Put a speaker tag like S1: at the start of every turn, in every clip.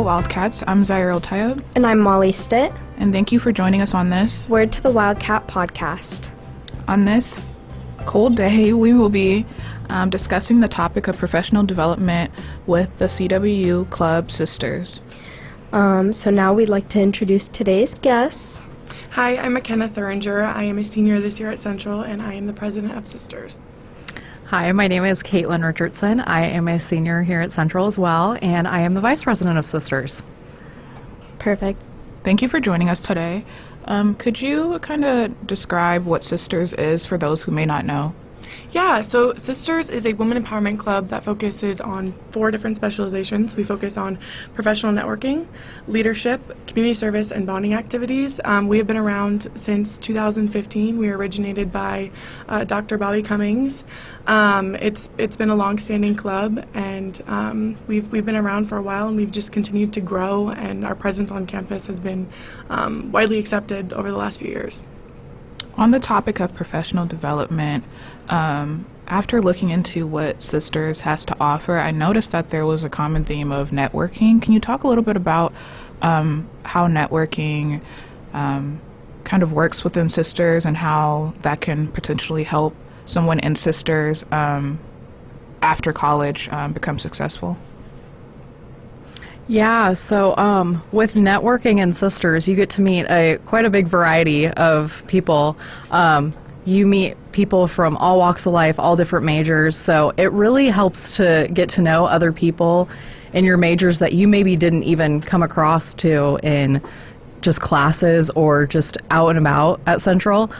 S1: Wildcats. I'm Zaire Tayeb.
S2: And I'm Molly Stitt.
S1: And thank you for joining us on this
S2: Word to the Wildcat podcast.
S1: On this cold day, we will be discussing the topic of professional development with the CWU Club Sisters.
S2: So now we'd like to introduce today's guests.
S3: Hi, I'm Makenna Thuringer. I am a senior this year at Central, and I am the president of Sisters.
S4: Hi, my name is Caitlin Richardson. I am a senior here at Central as well, and I am the vice president of Sisters.
S2: Perfect.
S1: Thank you for joining us today. Could you kind of describe what Sisters is for those who may not know?
S3: Yeah, so Sisters is a women empowerment club that focuses on 4 different specializations. We focus on professional networking, leadership, community service, and bonding activities. We have been around since 2015. We originated by Dr. Bobby Cummings. It's been a long-standing club, and we've been around for a while, and we've just continued to grow, and our presence on campus has been widely accepted over the last few years.
S1: On the topic of professional development, after looking into what Sisters has to offer, I noticed that there was a common theme of networking. Can you talk a little bit about how networking kind of works within Sisters and how that can potentially help someone in Sisters after college become successful?
S4: Yeah, so with networking in Sisters, you get to meet quite a big variety of people. You meet people from all walks of life, all different majors, so it really helps to get to know other people in your majors that you maybe didn't even come across to in just classes or just out and about at Central.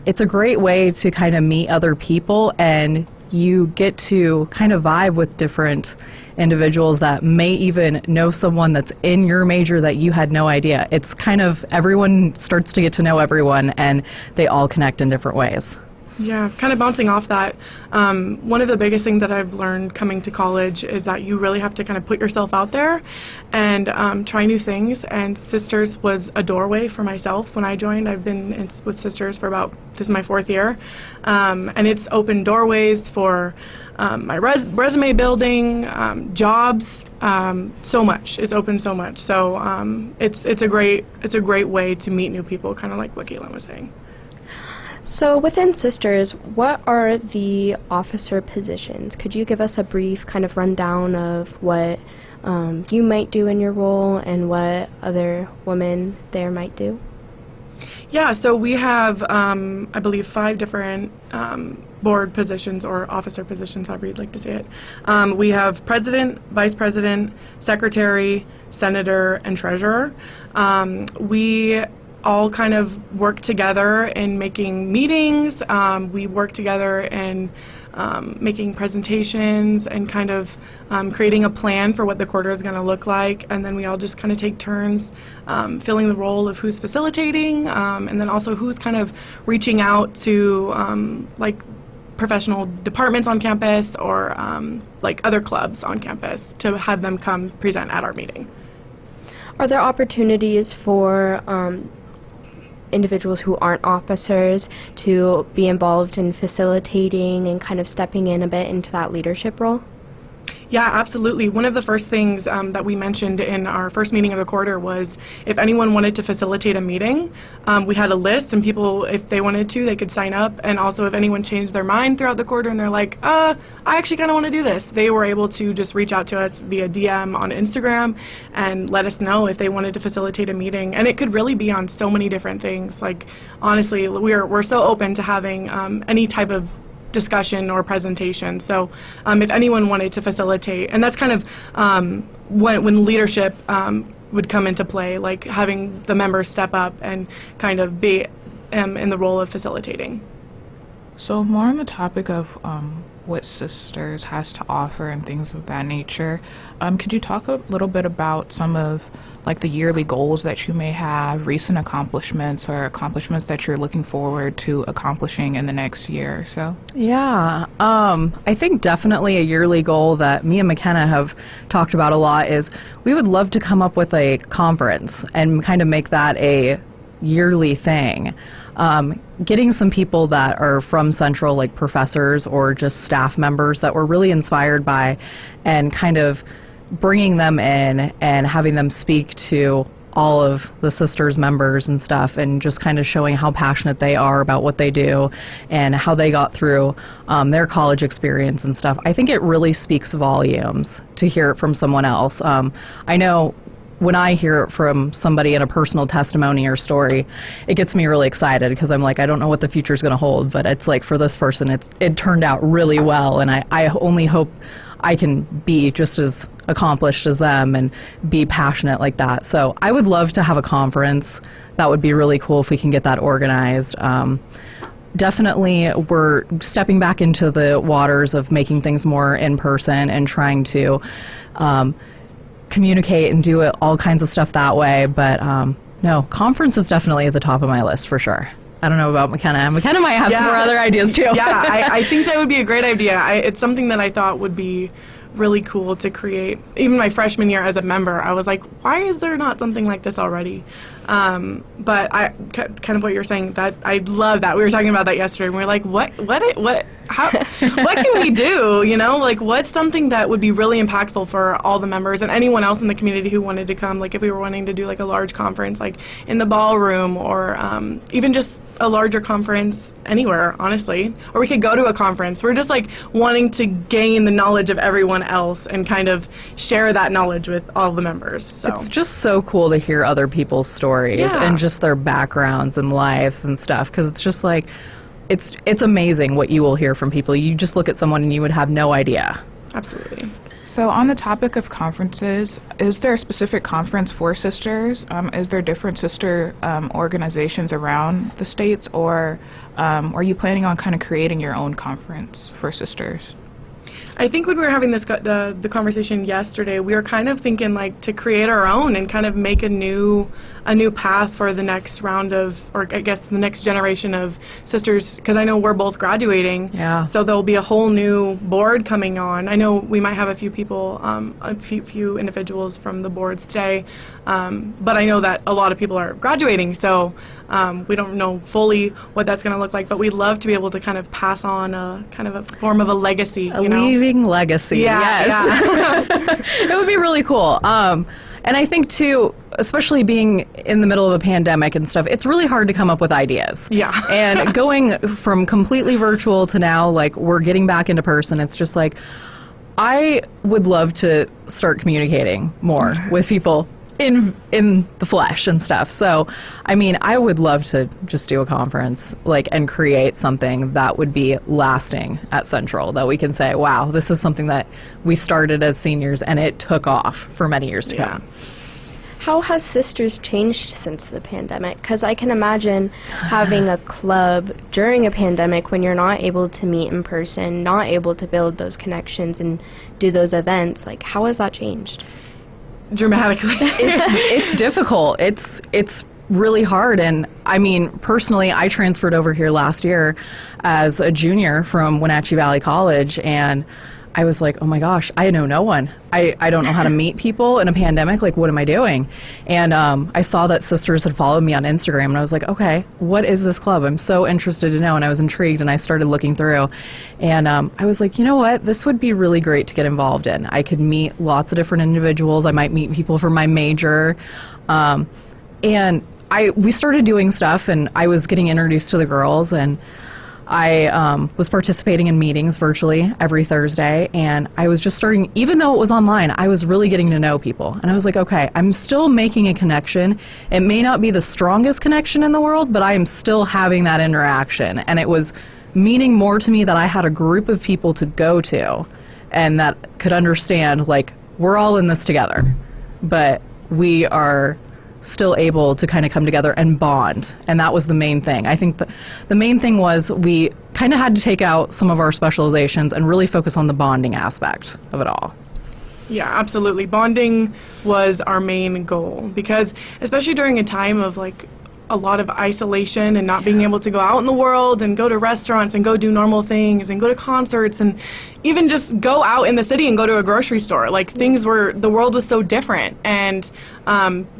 S4: It's a great way to kind of meet other people, and you get to kind of vibe with different individuals that may even know someone that's in your major that you had no idea. It's kind of everyone starts to get to know everyone, and they all connect in different ways.
S3: Yeah, kind of bouncing off that, one of the biggest things that I've learned coming to college is that you really have to kind of put yourself out there and try new things, and Sisters was a doorway for myself when I joined. I've been with Sisters for this is my 4th year, and it's opened doorways for my resume building, jobs, so much. It's opened so much. So it's a great way to meet new people, kind of like what Caitlin was saying.
S2: So within Sisters, what are the officer positions? Could you give us a brief kind of rundown of what you might do in your role and what other women there might do?
S3: Yeah, so we have, I believe, 5 different board positions or officer positions, however you'd like to say it. We have president, vice president, secretary, senator, and treasurer. We all kind of work together in making meetings. We work together in making presentations and kind of creating a plan for what the quarter is going to look like, and then we all just kind of take turns filling the role of who's facilitating, and then also who's kind of reaching out to like professional departments on campus or like other clubs on campus to have them come present at our meeting.
S2: Are there opportunities for individuals who aren't officers to be involved in facilitating and kind of stepping in a bit into that leadership role?
S3: Yeah, absolutely. One of the first things that we mentioned in our first meeting of the quarter was if anyone wanted to facilitate a meeting, we had a list, and people, if they wanted to, they could sign up. And also if anyone changed their mind throughout the quarter and they're like, I actually kind of want to do this, they were able to just reach out to us via DM on Instagram and let us know if they wanted to facilitate a meeting. And it could really be on so many different things. Like, honestly, we're so open to having any type of discussion or presentation. So if anyone wanted to facilitate, and that's kind of when leadership would come into play, like having the members step up and kind of be in the role of facilitating.
S1: So more on the topic of what Sisters has to offer and things of that nature, could you talk a little bit about some of like the yearly goals that you may have, recent accomplishments or accomplishments that you're looking forward to accomplishing in the next year or so?
S4: Yeah, I think definitely a yearly goal that me and Makenna have talked about a lot is we would love to come up with a conference and kind of make that a yearly thing. Getting some people that are from Central, like professors or just staff members that we're really inspired by, and kind of bringing them in and having them speak to all of the sisters members and stuff, and just kind of showing how passionate they are about what they do and how they got through their college experience and stuff. I think it really speaks volumes to hear it from someone else. I know when I hear it from somebody in a personal testimony or story, it gets me really excited, because I'm like, I don't know what the future is going to hold, but it's like, for this person, it turned out really well, and I only hope I can be just as accomplished as them and be passionate like that. So I would love to have a conference. That would be really cool if we can get that organized. Definitely, we're stepping back into the waters of making things more in person and trying to communicate and do it, all kinds of stuff that way. But no, conference is definitely at the top of my list for sure. I don't know about Makenna. Makenna might have some more other ideas too.
S3: Yeah, I think that would be a great idea. It's something that I thought would be really cool to create. Even my freshman year as a member, I was like, why is there not something like this already? But kind of what you're saying, that I love that. We were talking about that yesterday, and we were like, what can we do? You know, like, what's something that would be really impactful for all the members and anyone else in the community who wanted to come? Like, if we were wanting to do like a large conference, like in the ballroom, or even just a larger conference anywhere, honestly. Or we could go to a conference. We're just like wanting to gain the knowledge of everyone else and kind of share that knowledge with all the members. So
S4: it's just so cool to hear other people's stories and just their backgrounds and lives and stuff, because it's just like, it's amazing what you will hear from people. You just look at someone and you would have no idea.
S3: Absolutely.
S1: So on the topic of conferences, is there a specific conference for sisters? Is there different sister organizations around the states, or are you planning on kind of creating your own conference for sisters?
S3: I think when we were having this the conversation yesterday, we were kind of thinking like to create our own and kind of make a new path for the next round of, or I guess the next generation of sisters, because I know we're both graduating.
S4: Yeah.
S3: So there'll be a whole new board coming on. I know we might have a few people, a few individuals from the board stay, but I know that a lot of people are graduating. So we don't know fully what that's going to look like, but we'd love to be able to kind of pass on a kind of a form of a legacy.
S4: A leaving legacy.
S3: Yeah,
S4: yes.
S3: yeah.
S4: It would be really cool. And I think too, especially being in the middle of a pandemic and stuff, it's really hard to come up with ideas.
S3: Yeah.
S4: And going from completely virtual to now, like, we're getting back into person, it's just like, I would love to start communicating more with people in the flesh and stuff. So, I mean, I would love to just do a conference, like, and create something that would be lasting at Central, that we can say, wow, this is something that we started as seniors and it took off for many years to come.
S2: How has Sisters changed since the pandemic? Because I can imagine having a club during a pandemic when you're not able to meet in person, not able to build those connections and do those events. Like, how has that changed?
S3: Dramatically.
S4: It's difficult. It's really hard. And I mean, personally, I transferred over here last year as a junior from Wenatchee Valley College, and I was like, oh my gosh, I know no one. I don't know how to meet people in a pandemic. Like, what am I doing? And I saw that Sisters had followed me on Instagram, and I was like, okay, what is this club? I'm so interested to know. And I was intrigued, and I started looking through. And I was like, you know what? This would be really great to get involved in. I could meet lots of different individuals. I might meet people from my major. And we started doing stuff, and I was getting introduced to the girls, and I was participating in meetings virtually every Thursday, and I was just starting, even though it was online, I was really getting to know people. And I was like, okay, I'm still making a connection. It may not be the strongest connection in the world, but I am still having that interaction. And it was meaning more to me that I had a group of people to go to and that could understand, like, we're all in this together, but we are still able to kind of come together and bond. And that was the main thing. I think the main thing was we kind of had to take out some of our specializations and really focus on the bonding aspect of it all.
S3: Yeah, absolutely. Bonding was our main goal, because especially during a time of like a lot of isolation and not being able to go out in the world and go to restaurants and go do normal things and go to concerts and even just go out in the city and go to a grocery store. Like the world was so different, and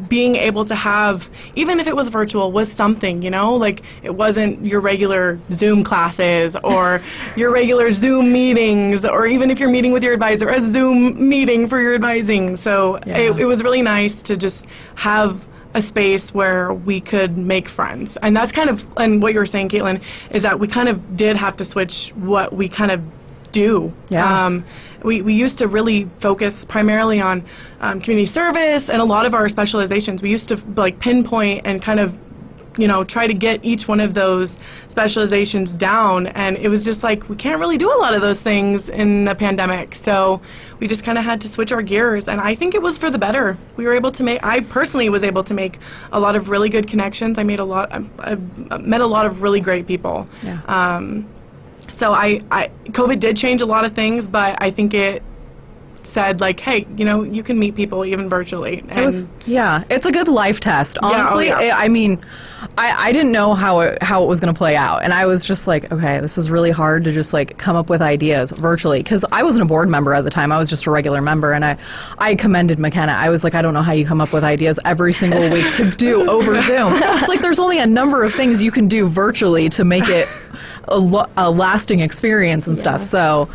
S3: being able to have, even if it was virtual, was something, like it wasn't your regular Zoom classes or your regular Zoom meetings, or even if you're meeting with your advisor, a Zoom meeting for your advising. So it was really nice to just have a space where we could make friends. And that's and what you were saying, Caitlin, is that we kind of did have to switch what we kind of do.
S4: Yeah.
S3: We used to really focus primarily on community service and a lot of our specializations. We used to pinpoint and kind of try to get each one of those specializations down, and it was just we can't really do a lot of those things in a pandemic, so we just kind of had to switch our gears, and I think it was for the better. I personally was able to make a lot of really good connections. I met a lot of really great people.
S4: Yeah.
S3: So COVID did change a lot of things, but I think it said hey, you can meet people even virtually. And
S4: it's a good life test. Honestly, I mean, I didn't know how it was going to play out, and I was just okay, this is really hard to just come up with ideas virtually, because I wasn't a board member at the time. I was just a regular member, and I commended Makenna. I was I don't know how you come up with ideas every single week to do over Zoom. It's there's only a number of things you can do virtually to make it a lasting experience and stuff. So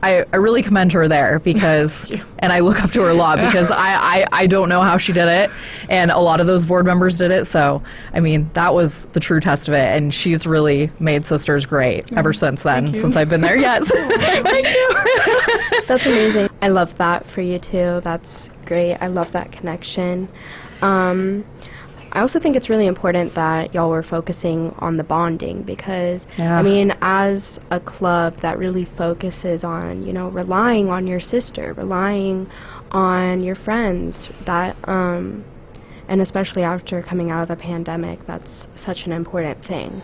S4: I really commend her there, because, and I look up to her a lot, because I don't know how she did it, and a lot of those board members did it. So, I mean, that was the true test of it, and she's really made Sisters great ever since then, since I've been there. Yes.
S3: Thank you.
S2: That's amazing. I love that for you too. That's great. I love that connection. I also think it's really important that y'all were focusing on the bonding, because, I mean, as a club that really focuses on, relying on your sister, relying on your friends, that, and especially after coming out of the pandemic, that's such an important thing.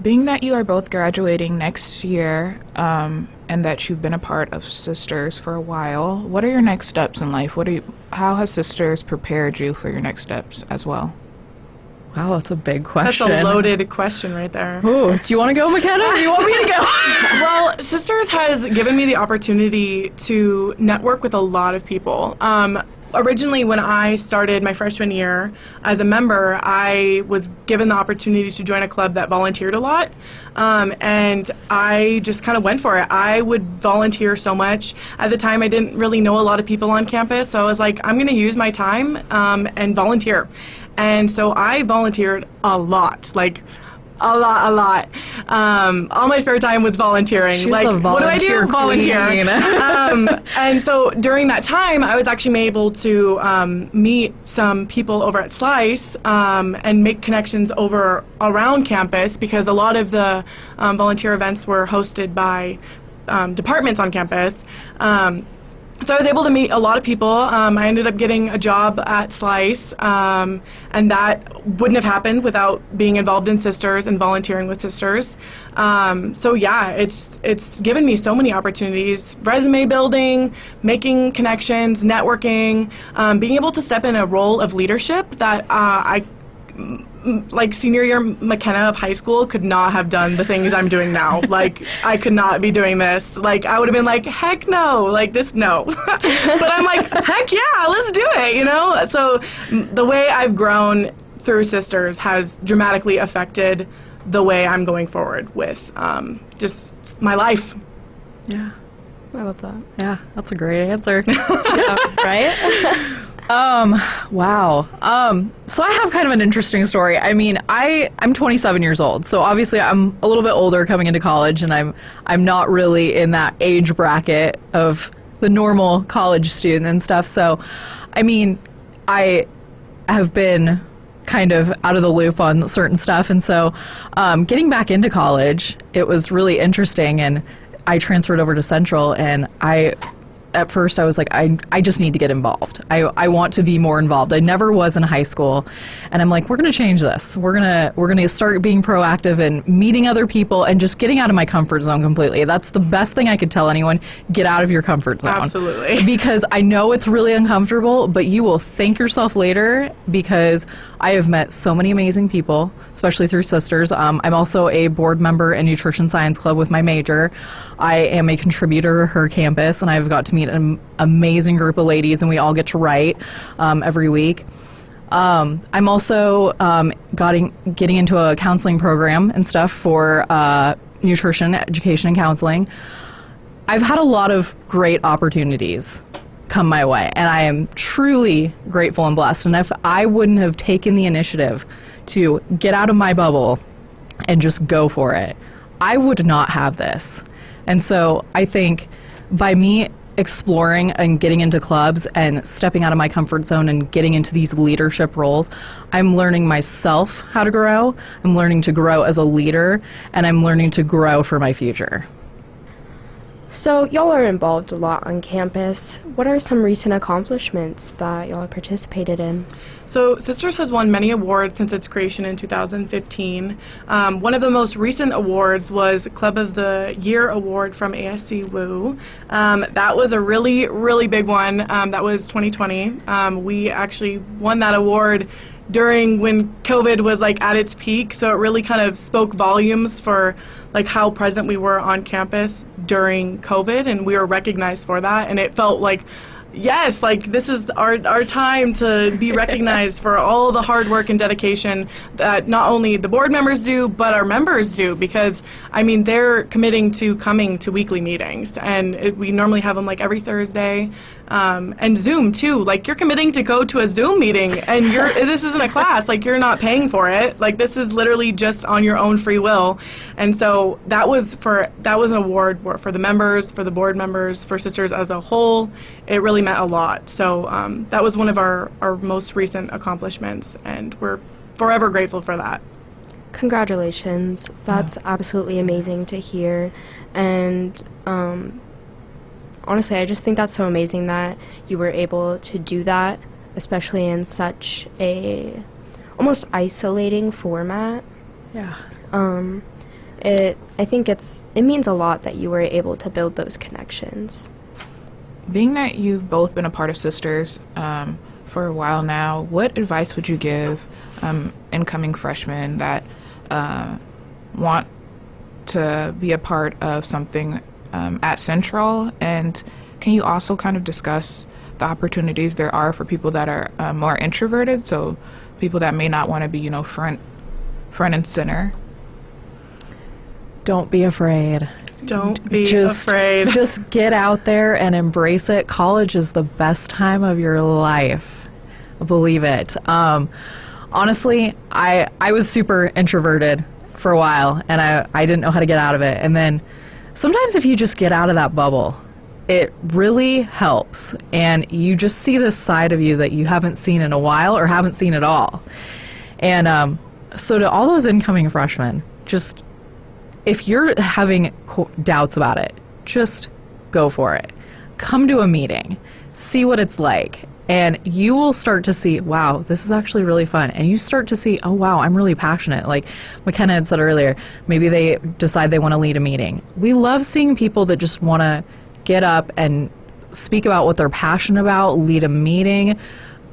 S1: Being that you are both graduating next year, and that you've been a part of Sisters for a while, what are your next steps in life? How has Sisters prepared you for your next steps as well?
S4: Wow, that's a big question.
S3: That's a loaded question right there.
S4: Ooh, do you want to go, Makenna, or do you want me to go?
S3: Well, Sisters has given me the opportunity to network with a lot of people. Originally, when I started my freshman year as a member, I was given the opportunity to join a club that volunteered a lot, and I just kind of went for it. I would volunteer so much. At the time, I didn't really know a lot of people on campus, so I was I'm going to use my time and volunteer. And so I volunteered a lot, a lot. All my spare time was volunteering.
S4: She's the
S3: what do I do? Volunteer. And so during that time, I was actually able to meet some people over at Slice and make connections around campus, because a lot of the volunteer events were hosted by departments on campus. So I was able to meet a lot of people. I ended up getting a job at Slice, and that wouldn't have happened without being involved in Sisters and volunteering with Sisters. So yeah, it's given me so many opportunities: resume building, making connections, networking, being able to step in a role of leadership that senior year Makenna of high school could not have done the things I'm doing now. I could not be doing this. I would have been heck no, no. But I'm heck yeah, let's do it, So the way I've grown through Sisters has dramatically affected the way I'm going forward with just my life.
S4: Yeah.
S2: I love that.
S4: Yeah, that's a great answer.
S2: Yeah, right?
S4: Wow. So I have kind of an interesting story. I mean, I'm 27 years old, so obviously I'm a little bit older coming into college, and I'm not really in that age bracket of the normal college student and stuff. So, I mean, I have been kind of out of the loop on certain stuff, and so getting back into college, it was really interesting, and I transferred over to Central, and I at first I was like, I just need to get involved. I want to be more involved. I never was in high school, and I'm like, we're going to change this. We're going to start being proactive and meeting other people and just getting out of my comfort zone completely. That's the best thing I could tell anyone. Get out of your comfort zone.
S3: Absolutely.
S4: Because I know it's really uncomfortable, but you will thank yourself later, because I have met so many amazing people, especially through Sisters. I'm also a board member in Nutrition Science Club with my major. I am a contributor to her campus, and I've got to meet an amazing group of ladies, and we all get to write every week. I'm also getting into a counseling program and stuff for nutrition, education, and counseling. I've had a lot of great opportunities come my way, and I am truly grateful and blessed. And if I wouldn't have taken the initiative to get out of my bubble and just go for it, I would not have this. And so I think by me exploring and getting into clubs and stepping out of my comfort zone and getting into these leadership roles, I'm learning myself how to grow. I'm learning to grow as a leader, and I'm learning to grow for my future.
S2: So y'all are involved a lot on campus. What are some recent accomplishments that y'all have participated in?
S3: So Sisters has won many awards since its creation in 2015. One of the most recent awards was Club of the Year award from ASCWU. That was a really, really big one. That was 2020. We actually won that award during when COVID was like at its peak, so it really kind of spoke volumes for like how present we were on campus during COVID, and we were recognized for that, and it felt like, yes, like this is our time to be recognized for all the hard work and dedication that not only the board members do, but our members do, because, I mean, they're committing to coming to weekly meetings, and we normally have them like every Thursday, and Zoom too. Like, you're committing to go to a Zoom meeting, and this isn't a class, like you're not paying for it, like this is literally just on your own free will. And so that was an award for the members, for the board members, for Sisters as a whole. It really meant a lot. So that was one of our most recent accomplishments, and we're forever grateful for that.
S2: Congratulations. That's absolutely amazing to hear. And honestly, I just think that's so amazing that you were able to do that, especially in such a almost isolating format.
S4: Yeah.
S2: I think it means a lot that you were able to build those connections.
S1: Being that you've both been a part of Sisters for a while now, what advice would you give incoming freshmen that want to be a part of something at Central? And can you also kind of discuss the opportunities there are for people that are more introverted, so people that may not want to be, front and center?
S4: Don't be afraid.
S3: Don't be afraid.
S4: Just get out there and embrace it. College is the best time of your life. Believe it. Honestly, I was super introverted for a while, and I didn't know how to get out of it. And then sometimes if you just get out of that bubble, it really helps. And you just see this side of you that you haven't seen in a while or haven't seen at all. And so to all those incoming freshmen, just if you're having doubts about it, just go for it. Come to a meeting, see what it's like, and you will start to see, wow, this is actually really fun. And you start to see, oh, wow, I'm really passionate. Like Makenna had said earlier, maybe they decide they want to lead a meeting. We love seeing people that just want to get up and speak about what they're passionate about, lead a meeting,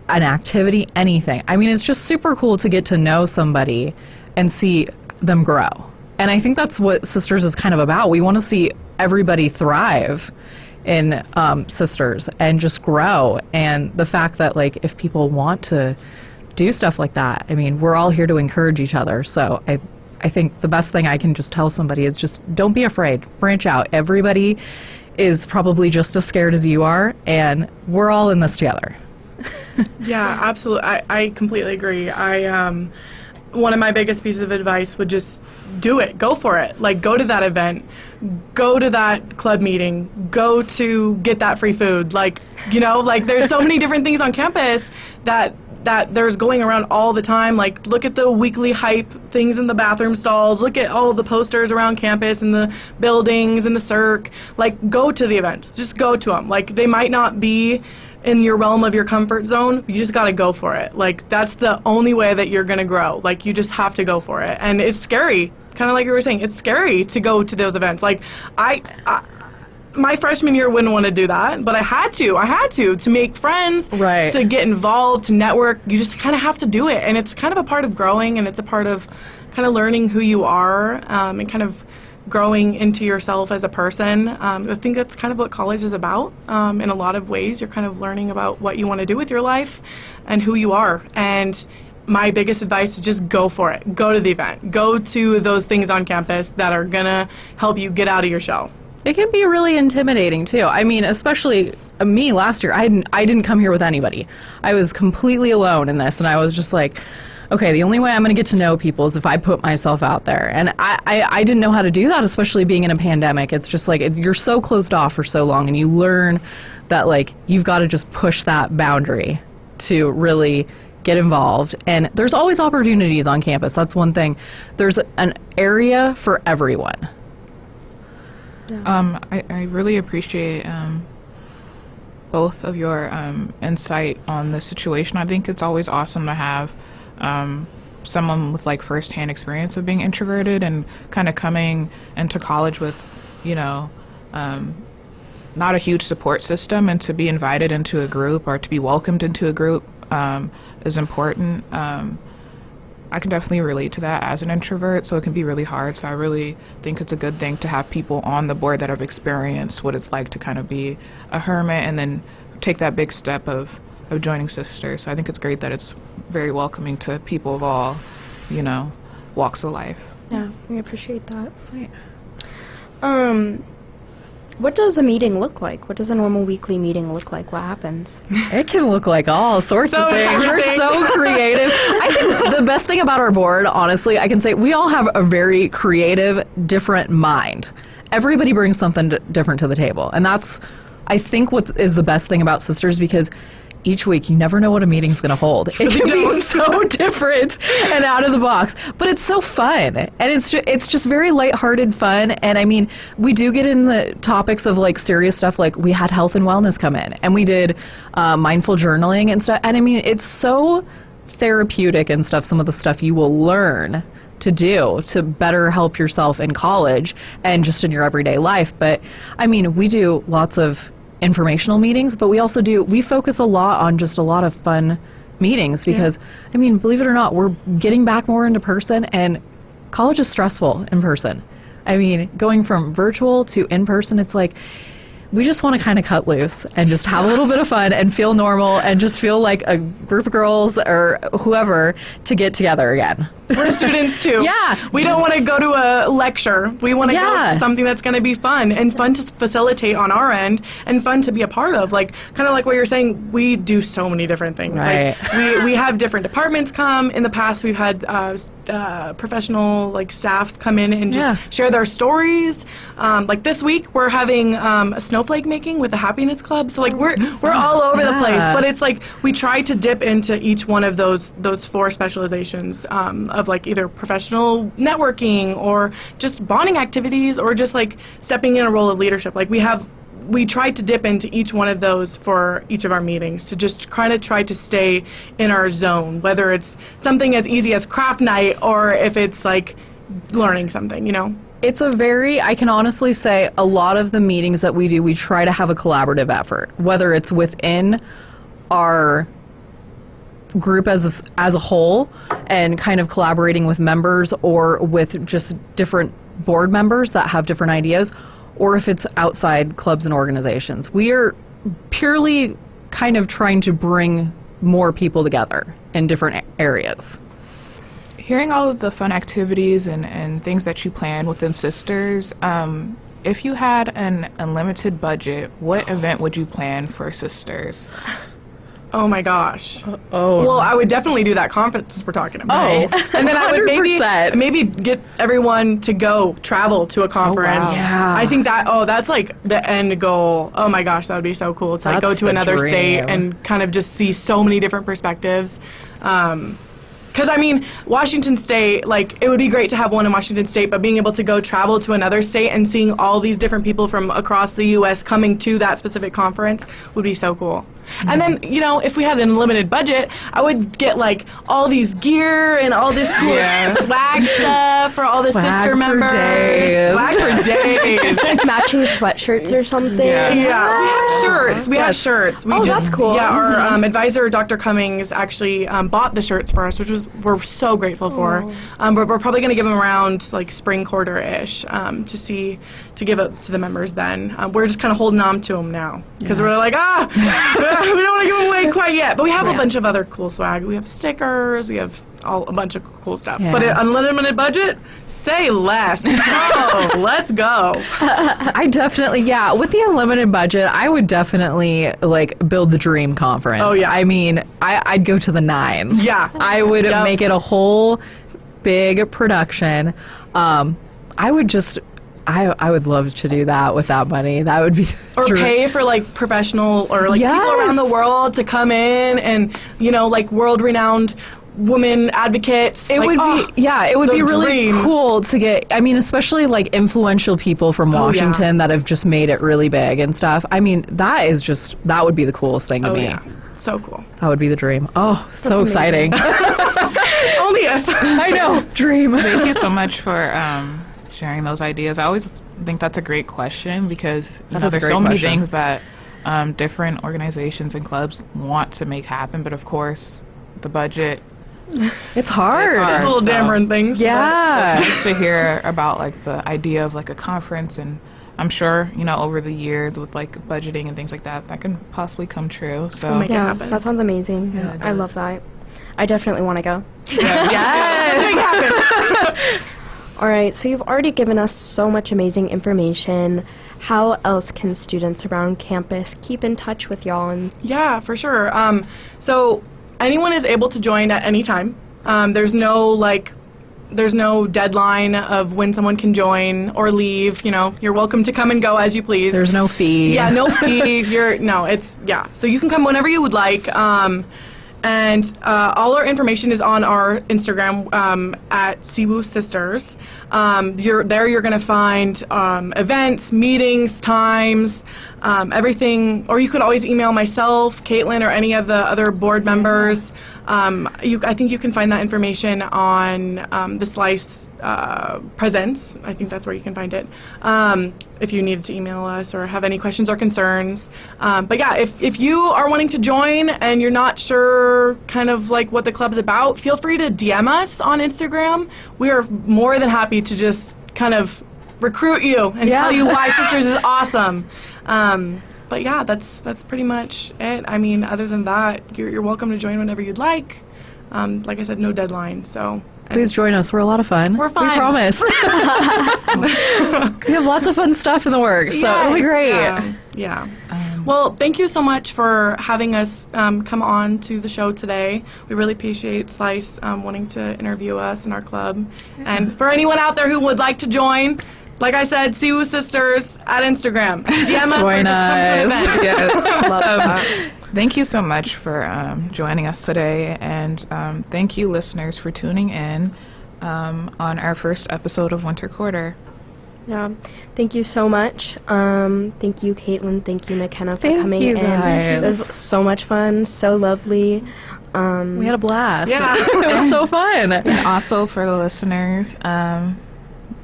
S4: an activity, anything. I mean, it's just super cool to get to know somebody and see them grow. And I think that's what Sisters is kind of about. We want to see everybody thrive in Sisters and just grow. And the fact that, like, if people want to do stuff like that, I mean, we're all here to encourage each other. So I think the best thing I can just tell somebody is just don't be afraid. Branch out. Everybody is probably just as scared as you are, and we're all in this together.
S3: Yeah, absolutely. I completely agree. One of my biggest pieces of advice would just do it. Go for it. Like, go to that event. Go to that club meeting. Go to get that free food. Like, there's so many different things on campus that that there's going around all the time. Like, look at the weekly hype things in the bathroom stalls. Look at all the posters around campus and the buildings and the circ. Like, go to the events. Just go to them. Like, they might not be in your realm of your comfort zone. You just got to go for it. Like, that's the only way that you're going to grow. Like, you just have to go for it. And it's scary. Kind of like you were saying, it's scary to go to those events. Like, my freshman year wouldn't want to do that, but I had to make friends,
S4: right,
S3: to get involved, to network. You just kind of have to do it, and it's kind of a part of growing, and it's a part of kind of learning who you are, and kind of growing into yourself as a person. I think that's kind of what college is about. In a lot of ways, you're kind of learning about what you want to do with your life and who you are. And my biggest advice is just go for it. Go to the event. Go to those things on campus that are going to help you get out of your shell.
S4: It can be really intimidating too. I mean, especially me last year. I didn't come here with anybody. I was completely alone in this, and I was just like, okay, the only way I'm going to get to know people is if I put myself out there. And I didn't know how to do that, especially being in a pandemic. It's just like you're so closed off for so long, and you learn that like you've got to just push that boundary to really get involved. And there's always opportunities on campus. That's one thing. There's an area for everyone.
S1: I really appreciate both of your insight on the situation. I think it's always awesome to have someone with like firsthand experience of being introverted and kind of coming into college with, you know, not a huge support system, and to be invited into a group or to be welcomed into a group is important. I can definitely relate to that as an introvert, so it can be really hard. So I really think it's a good thing to have people on the board that have experienced what it's like to kind of be a hermit and then take that big step of joining Sisters. So I think it's great that it's very welcoming to people of all, you know, walks of life.
S2: Yeah, we appreciate that.
S4: Sweet.
S2: What does a meeting look like? What does a normal weekly meeting look like? What happens?
S4: It can look like all sorts of things. We're so creative. I think the best thing about our board, honestly, I can say we all have a very creative, different mind. Everybody brings something different to the table. And that's, I think, what is the best thing about Sisters, because each week you never know what a meeting's going to hold. It can be so different and out of the box, but it's so fun, and it's just very lighthearted fun. And I mean, we do get in the topics of like serious stuff. Like we had health and wellness come in, and we did mindful journaling and stuff. And I mean, it's so therapeutic and stuff. Some of the stuff you will learn to do to better help yourself in college and just in your everyday life. But I mean, we do lots of informational meetings, but we focus a lot on just a lot of fun meetings, because I mean, believe it or not, we're getting back more into person, and college is stressful in person. I mean, going from virtual to in person, it's like we just want to kind of cut loose and just have a little bit of fun and feel normal and just feel like a group of girls or whoever to get together again.
S3: We're students too.
S4: Yeah.
S3: We don't want to go to a lecture. We want to go
S4: Yeah.
S3: to something that's going to be fun, and fun to facilitate on our end, and fun to be a part of. Like, kind of like what you're saying, we do so many different things.
S4: Right.
S3: Like, we have different departments come. In the past, we've had professional like staff come in and just share their stories. Like this week, we're having a snowflake making with the Happiness Club. So like we're all over the place, but it's like we try to dip into each one of those four specializations of like either professional networking or just bonding activities, or just like stepping in a role of leadership. Like we tried to dip into each one of those for each of our meetings to just kind of try to stay in our zone, whether it's something as easy as craft night or if it's like learning something, you know?
S4: It's I can honestly say a lot of the meetings that we do, we try to have a collaborative effort, whether it's within our group as a whole and kind of collaborating with members, or with just different board members that have different ideas, or if it's outside clubs and organizations. We are purely kind of trying to bring more people together in different areas.
S1: Hearing all of the fun activities and things that you plan within Sisters, if you had an unlimited budget, what event would you plan for Sisters?
S3: Oh my gosh.
S4: Oh.
S3: Well, I would definitely do that conference we're talking about.
S4: Oh,
S3: And then I would
S4: 100%.
S3: maybe get everyone to go travel to a conference.
S1: wow.
S4: Yeah.
S3: I think that's like the end goal. Oh my gosh, that would be so cool. To like go
S4: That's
S3: to
S4: the
S3: another state
S4: dream.
S3: and kind of just see so many different perspectives. Because, I mean, Washington State, like, it would be great to have one in Washington State, but being able to go travel to another state and seeing all these different people from across the U.S. coming to that specific conference would be so cool. And then, you know, if we had an unlimited budget, I would get, like, all these gear and all this cool swag stuff for all the
S4: Swag
S3: sister
S4: for
S3: members.
S4: days.
S3: Swag for days.
S2: Like matching sweatshirts or something.
S1: Yeah.
S3: Yeah, we had shirts. We had
S4: Yes.
S3: shirts. We
S2: Oh, that's cool.
S3: Yeah, our advisor, Dr. Cummings, actually bought the shirts for us, which we're so grateful for. But we're probably going to give them around like spring quarter-ish to give it to the members then. We're just kind of holding on to them now because we're like, we don't want to give them away quite yet. But we have a bunch of other cool swag. We have stickers. We have a bunch of cool stuff.
S4: Yeah.
S3: But an unlimited budget, say less. Oh, let's go.
S4: I definitely, with the unlimited budget, I would definitely like build the dream conference.
S3: Oh, yeah.
S4: I mean, I'd go to the nines.
S3: Yeah.
S4: I would
S3: Yep.
S4: make it a whole big production. I would love to do that with that money. That would be
S3: Or pay for like professional or like people around the
S4: Yes.
S3: world to come in and, you know, like world-renowned women advocates.
S4: It
S3: like,
S4: would be, it would
S3: the
S4: be really
S3: dream.
S4: cool to get, I mean, especially like influential people from Washington that have just made it really big and stuff. I mean, that would be the coolest thing to
S3: Oh,
S4: me.
S3: yeah. So cool.
S4: That would be the dream. Oh, so
S2: amazing.
S4: exciting.
S3: Only if.
S4: I know. Dream.
S1: Thank you so much for sharing those ideas. I always think that's a great question because
S4: That is a
S1: there's
S4: great
S1: so many
S4: question.
S1: things that different organizations and clubs want to make happen, but of course, the budget.
S4: It's hard.
S1: It's hard.
S3: Little
S1: So-
S3: dammering things.
S4: Yeah.
S1: So it's nice to hear about like the idea of like a conference, and I'm sure over the years with like budgeting and things like that can possibly come true. So
S3: Oh my God.
S2: Yeah,
S3: happen.
S2: that sounds amazing.
S1: Yeah, it
S2: I love
S1: does.
S2: that. I definitely want to go.
S4: Yes.
S2: All right, so you've already given us so much amazing information. How else can students around campus keep in touch with y'all? And
S3: Yeah, for sure. So anyone is able to join at any time. There's no deadline of when someone can join or leave. You're welcome to come and go as you please.
S4: There's no fee.
S3: Yeah, no fee. So you can come whenever you would like. And all our information is on our Instagram at CWU Sisters. You're going to find events, meetings, times, everything. Or you could always email myself, Caitlin, or any of the other board members. I think you can find that information on the Slice Presents. I think that's where you can find it. If you needed to email us or have any questions or concerns. But yeah, if you are wanting to join and you're not sure kind of like what the club's about, feel free to DM us on Instagram. We are more than happy to just kind of recruit you and tell you why Sisters is awesome. But yeah, that's pretty much it. I mean, other than that, you're welcome to join whenever you'd like. Like I said, no deadline. So
S4: Please join us. We're a lot of fun.
S3: We're fun.
S4: We promise. We have lots of fun stuff in the works, so it'll be great.
S3: Yeah. Well, thank you so much for having us come on to the show today. We really appreciate Slice wanting to interview us in our club. And for anyone out there who would like to join, like I said, CWU Sisters at Instagram. DM us or
S4: Join
S3: just come to an
S4: us.
S3: event.
S1: Yes.
S2: love that.
S1: Thank you so much for joining us today, and thank you, listeners, for tuning in on our first episode of Winter Quarter.
S2: Yeah, thank you so much. Thank you, Caitlin. Thank you, Makenna, for
S4: Thank
S2: coming
S4: you,
S2: in.
S4: guys.
S2: It was so much fun, so lovely.
S4: We had a blast.
S3: Yeah.
S4: It was so fun.
S1: And also for the listeners,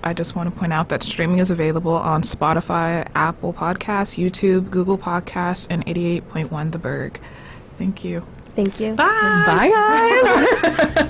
S1: I just want to point out that streaming is available on Spotify, Apple Podcasts, YouTube, Google Podcasts, and 88.1 The Berg. Thank you.
S2: Thank you.
S3: Bye.
S4: Bye, guys.